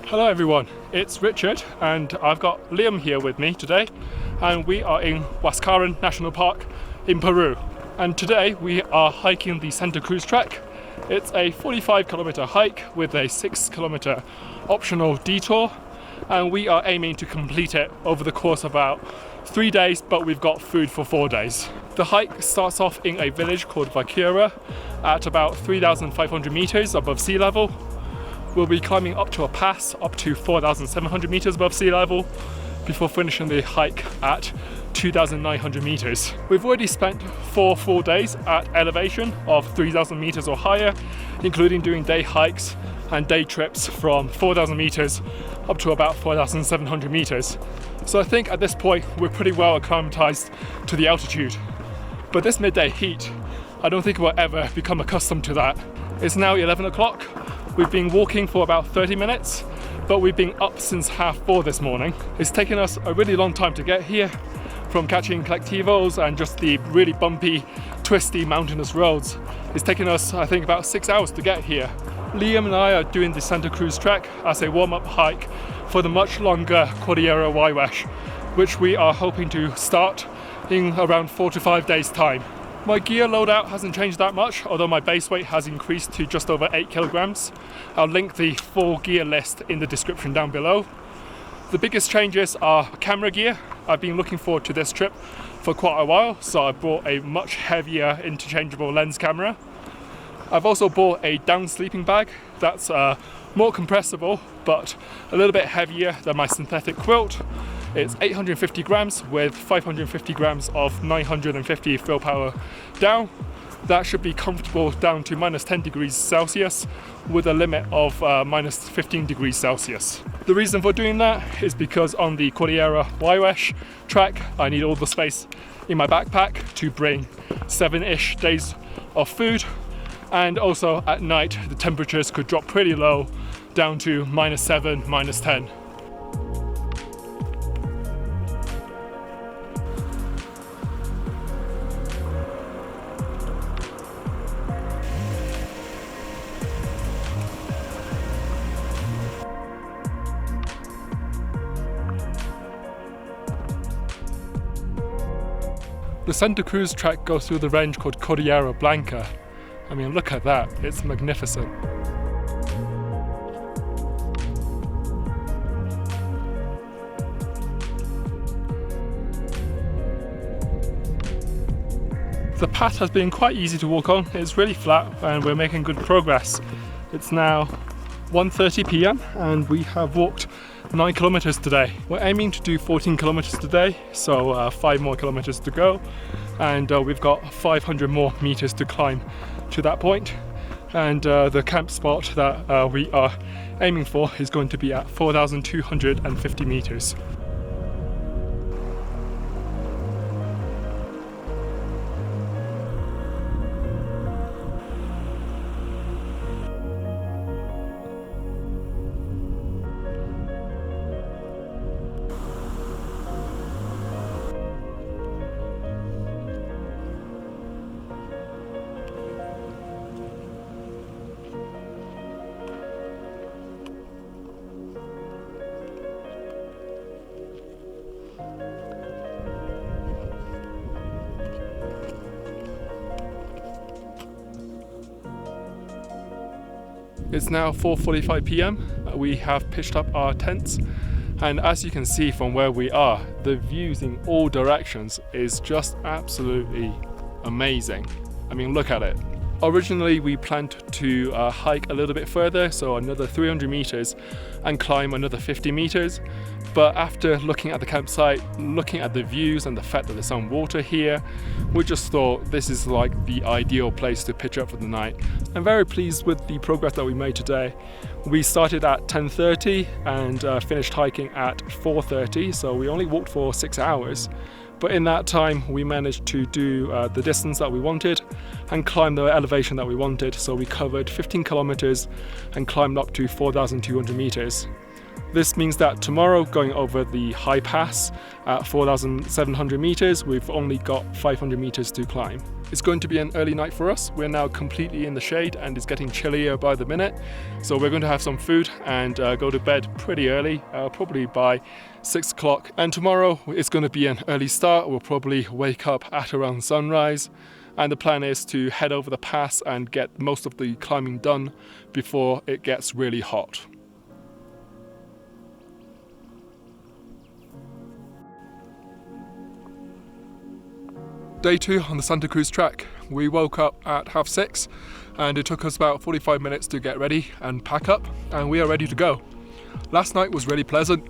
Hello everyone, it's Richard and I've got Liam here with me today, and we are in Huascaran National Park in Peru. And today we are hiking the Santa Cruz Trek. It's a 45-kilometer hike with a 6-kilometer optional detour, and we are aiming to complete it over the course of about 3 days, but we've got food for 4 days. The hike starts off in a village called Vaqueria at about 3,500 meters above sea level. We'll be climbing up to a pass up to 4,700 meters above sea level before finishing the hike at 2,900 meters. We've already spent 4 full days at elevation of 3,000 meters or higher, including doing day hikes and day trips from 4,000 meters up to about 4,700 meters. So I think at this point we're pretty well acclimatized to the altitude. But this midday heat, I don't think we'll ever become accustomed to that. It's now 11 o'clock. We've been walking for about 30 minutes, but we've been up since 4:30 this morning. It's taken us a really long time to get here, from catching colectivos and just the really bumpy, twisty mountainous roads. It's taken us, I think, about 6 hours to get here. Liam and I are doing the Santa Cruz Trek as a warm-up hike for the much longer Cordillera Huiscash, which we are hoping to start in around 4 to 5 days' time. My gear loadout hasn't changed that much, although my base weight has increased to just over 8 kilograms. I'll link the full gear list in the description down below. The biggest changes are camera gear. I've been looking forward to this trip for quite a while, so I bought a much heavier interchangeable lens camera. I've also bought a down sleeping bag that's more compressible but a little bit heavier than my synthetic quilt. It's 850 grams with 550 grams of 950 fill power down. That should be comfortable down to minus 10 degrees Celsius with a limit of minus 15 degrees Celsius. The reason for doing that is because on the Cordillera Huiscash track, I need all the space in my backpack to bring 7-ish days of food. And also at night, the temperatures could drop pretty low, down to minus 7, minus 10. The Santa Cruz Trek goes through the range called Cordillera Blanca. I mean, look at that, it's magnificent. The path has been quite easy to walk on. It's really flat and we're making good progress. It's now 1:30 p.m. and we have walked 9 kilometers today. We're aiming to do 14 kilometers today, so 5 more kilometers to go, and we've got 500 more meters to climb to that point. And the camp spot that we are aiming for is going to be at 4,250 meters. It's now 4:45 p.m. We have pitched up our tents, and as you can see from where we are, the views in all directions is just absolutely amazing. I mean, look at it. Originally we planned to hike a little bit further, so another 300 meters and climb another 50 meters. But after looking at the campsite, looking at the views and the fact that there's some water here, we just thought this is like the ideal place to pitch up for the night. I'm very pleased with the progress that we made today. We started at 10:30 and finished hiking at 4:30, so we only walked for 6 hours. But in that time, we managed to do the distance that we wanted and climb the elevation that we wanted. So we covered 15 kilometers and climbed up to 4,200 meters. This means that tomorrow, going over the high pass at 4,700 meters, we've only got 500 meters to climb. It's going to be an early night for us. We're now completely in the shade and it's getting chillier by the minute. So we're going to have some food and go to bed pretty early, probably by 6 o'clock. And tomorrow it's going to be an early start. We'll probably wake up at around sunrise. And the plan is to head over the pass and get most of the climbing done before it gets really hot. Day 2 on the Santa Cruz Trek. We woke up at 6:30 and it took us about 45 minutes to get ready and pack up, and we are ready to go. Last night was really pleasant.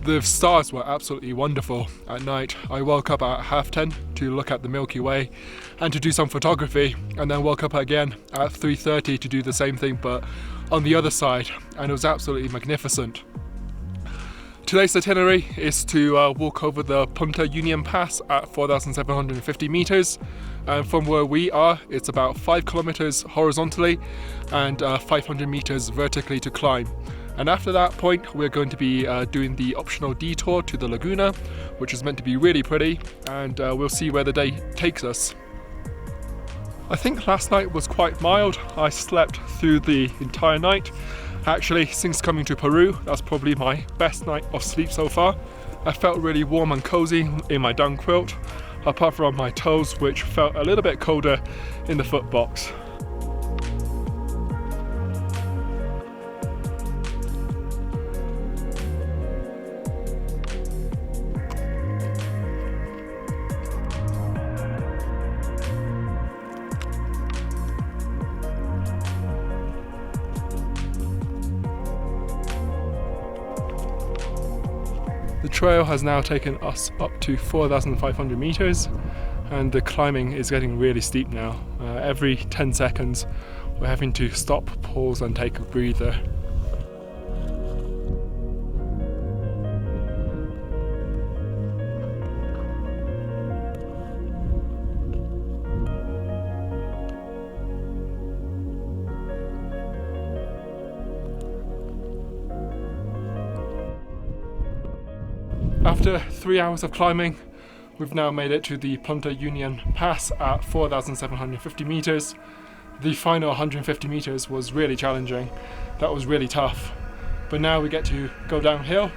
The stars were absolutely wonderful at night. I woke up at 10:30 to look at the Milky Way and to do some photography, and then woke up again at 3:30 to do the same thing but on the other side, and it was absolutely magnificent. Today's itinerary is to walk over the Punta Union pass at 4,750 meters, and from where we are it's about 5 kilometers horizontally and 500 meters vertically to climb. And after that point we're going to be doing the optional detour to the Laguna, which is meant to be really pretty, and we'll see where the day takes us. I think last night was quite mild. I slept through the entire night. Actually, since coming to Peru, that's probably my best night of sleep so far. I felt really warm and cozy in my down quilt, apart from my toes, which felt a little bit colder in the foot box. The trail has now taken us up to 4,500 meters, and the climbing is getting really steep now. Every 10 seconds we're having to stop, pause and take a breather. After 3 hours of climbing, we've now made it to the Punta Union pass at 4,750 meters. The final 150 meters was really challenging. That was really tough. But now we get to go downhill.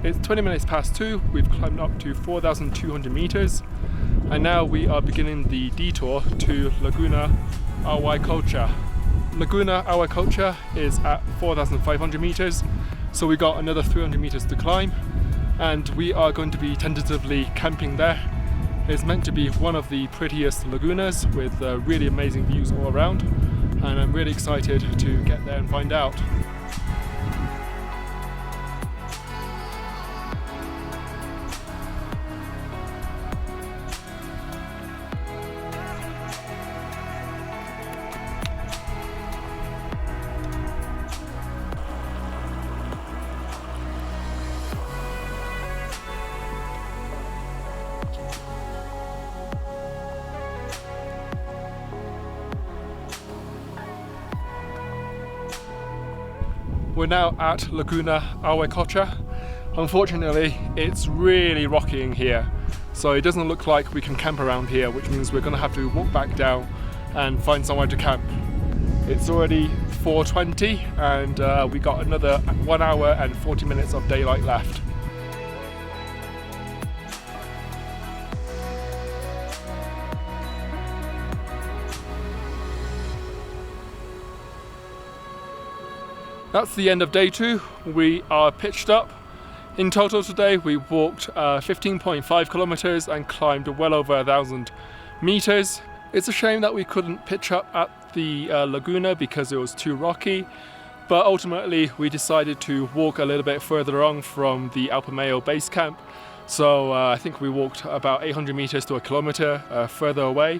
It's 20 minutes past 2, we've climbed up to 4,200 meters, and now we are beginning the detour to Laguna Arhuaycocha. Laguna Arhuaycocha is at 4,500 meters, so we got another 300 meters to climb, and we are going to be tentatively camping there. It's meant to be one of the prettiest lagunas with really amazing views all around, and I'm really excited to get there and find out. We're now at Laguna Arhuaycocha. Unfortunately, it's really rocky in here, so it doesn't look like we can camp around here, which means we're going to have to walk back down and find somewhere to camp. It's already 4:20 and we got another 1 hour and 40 minutes of daylight left. That's the end of day 2. We are pitched up. In total today we walked 15.5 kilometers and climbed well over 1,000 meters. It's a shame that we couldn't pitch up at the Laguna because it was too rocky, but ultimately we decided to walk a little bit further on from the Alpamayo base camp. So I think we walked about 800 meters to a kilometer further away,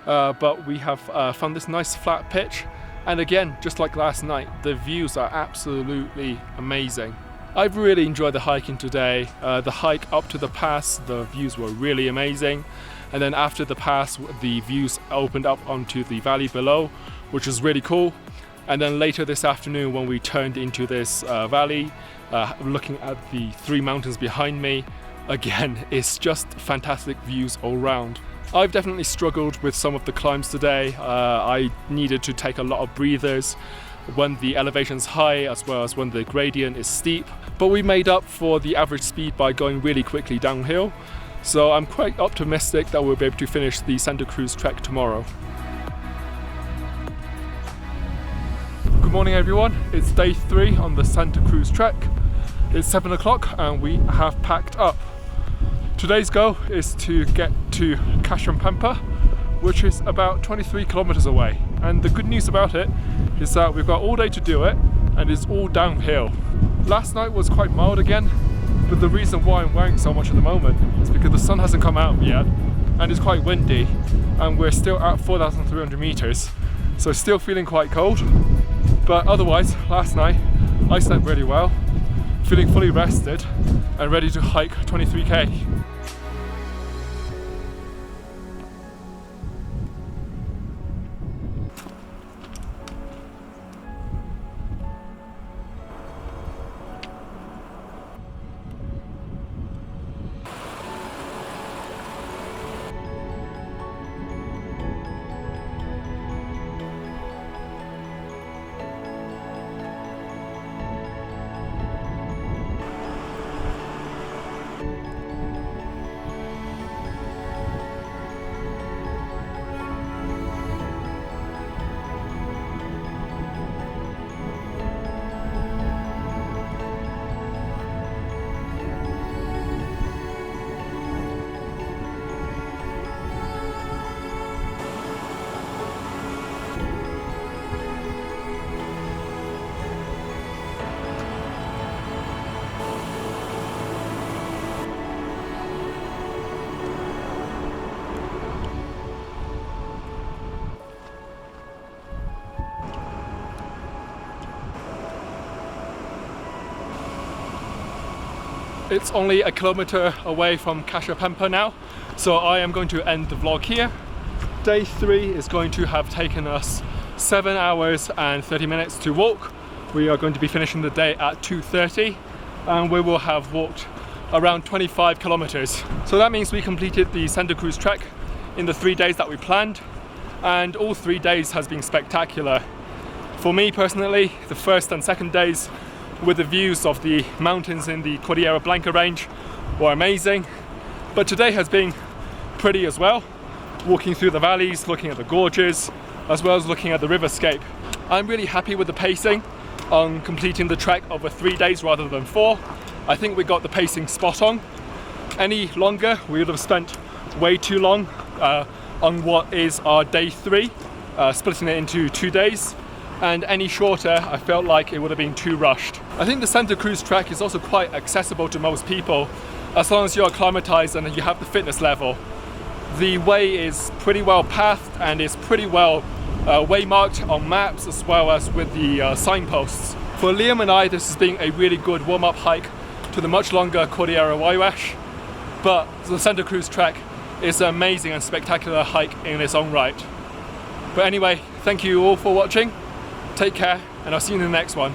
but we have found this nice flat pitch, and again, just like last night, the views are absolutely amazing. I've really enjoyed the hiking today. The hike up to the pass, the views were really amazing. And then after the pass, the views opened up onto the valley below, which was really cool. And then later this afternoon, when we turned into this valley, looking at the three mountains behind me, again, it's just fantastic views all round. I've definitely struggled with some of the climbs today. I needed to take a lot of breathers when the elevation's high as well as when the gradient is steep. But we made up for the average speed by going really quickly downhill. So I'm quite optimistic that we'll be able to finish the Santa Cruz Trek tomorrow. Good morning everyone, it's day 3 on the Santa Cruz Trek. It's 7 o'clock and we have packed up. Today's goal is to get to Cashapampa, which is about 23 kilometers away. And the good news about it is that we've got all day to do it and it's all downhill. Last night was quite mild again, but the reason why I'm wearing so much at the moment is because the sun hasn't come out yet and it's quite windy and we're still at 4,300 meters, so still feeling quite cold. But otherwise, last night I slept really well, feeling fully rested and ready to hike 23k. It's only a kilometer away from Cashapampa now, so I am going to end the vlog here. Day 3 is going to have taken us 7 hours and 30 minutes to walk. We are going to be finishing the day at 2:30 and we will have walked around 25 kilometers. So that means we completed the Santa Cruz Trek in the 3 days that we planned, and all 3 days has been spectacular. For me personally, the first and second days with the views of the mountains in the Cordillera Blanca range were amazing, but today has been pretty as well, walking through the valleys, looking at the gorges, as well as looking at the riverscape. I'm really happy with the pacing on completing the trek over 3 days rather than 4. I think we got the pacing spot on. Any longer, we would have spent way too long on what is our day 3, splitting it into 2 days. And any shorter, I felt like it would have been too rushed. I think the Santa Cruz Trek is also quite accessible to most people, as long as you're acclimatized and you have the fitness level. The way is pretty well pathed and is pretty well waymarked on maps as well as with the signposts. For Liam and I, this has been a really good warm-up hike to the much longer Cordillera Huiscash, but the Santa Cruz Trek is an amazing and spectacular hike in its own right. But anyway, thank you all for watching. Take care, and I'll see you in the next one.